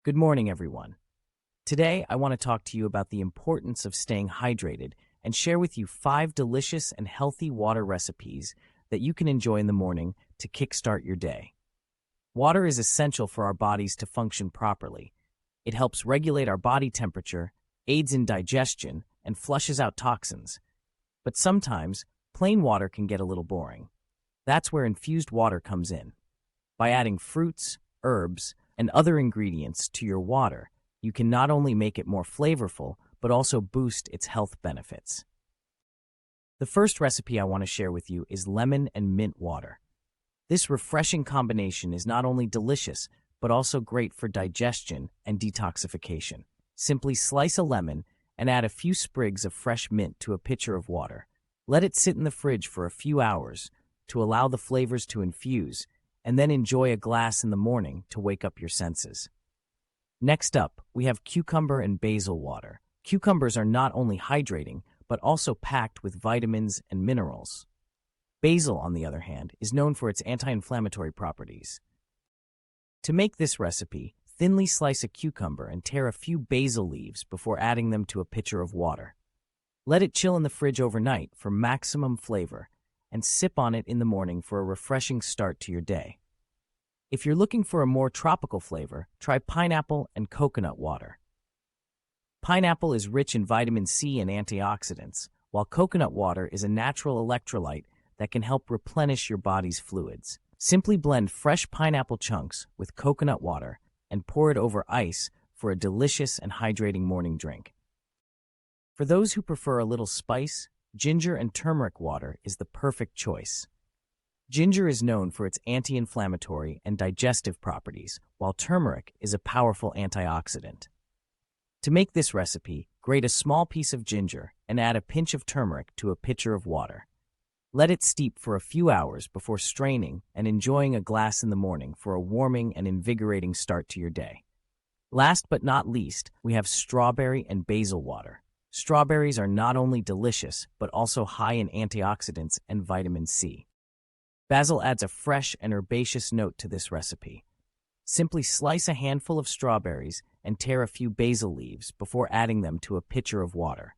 Good morning, everyone. Today, I want to talk to you about the importance of staying hydrated and share with you 5 delicious and healthy water recipes that you can enjoy in the morning to kickstart your day. Water is essential for our bodies to function properly. It helps regulate our body temperature, aids in digestion, and flushes out toxins. But sometimes, plain water can get a little boring. That's where infused water comes in. By adding fruits, herbs, and other ingredients to your water, you can not only make it more flavorful, but also boost its health benefits. The first recipe I want to share with you is lemon and mint water. This refreshing combination is not only delicious, but also great for digestion and detoxification. Simply slice a lemon and add a few sprigs of fresh mint to a pitcher of water. Let it sit in the fridge for a few hours to allow the flavors to infuse, and then enjoy a glass in the morning to wake up your senses. Next up, we have cucumber and basil water. Cucumbers are not only hydrating, but also packed with vitamins and minerals. Basil, on the other hand, is known for its anti-inflammatory properties. To make this recipe, thinly slice a cucumber and tear a few basil leaves before adding them to a pitcher of water. Let it chill in the fridge overnight for maximum flavor, and sip on it in the morning for a refreshing start to your day. If you're looking for a more tropical flavor, try pineapple and coconut water. Pineapple is rich in vitamin C and antioxidants, while coconut water is a natural electrolyte that can help replenish your body's fluids. Simply blend fresh pineapple chunks with coconut water and pour it over ice for a delicious and hydrating morning drink. For those who prefer a little spice, ginger and turmeric water is the perfect choice. Ginger is known for its anti-inflammatory and digestive properties, while turmeric is a powerful antioxidant. To make this recipe, grate a small piece of ginger and add a pinch of turmeric to a pitcher of water. Let it steep for a few hours before straining and enjoying a glass in the morning for a warming and invigorating start to your day. Last but not least, we have strawberry and basil water. Strawberries are not only delicious, but also high in antioxidants and vitamin C. Basil adds a fresh and herbaceous note to this recipe. Simply slice a handful of strawberries and tear a few basil leaves before adding them to a pitcher of water.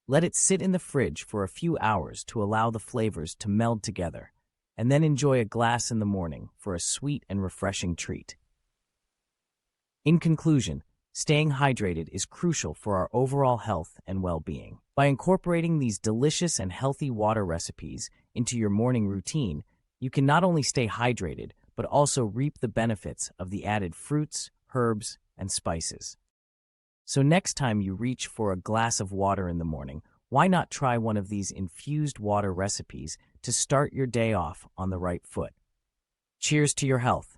Let it sit in the fridge for a few hours to allow the flavors to meld together, and then enjoy a glass in the morning for a sweet and refreshing treat. In conclusion, staying hydrated is crucial for our overall health and well-being. By incorporating these delicious and healthy water recipes into your morning routine, you can not only stay hydrated, but also reap the benefits of the added fruits, herbs, and spices. So next time you reach for a glass of water in the morning, why not try one of these infused water recipes to start your day off on the right foot? Cheers to your health.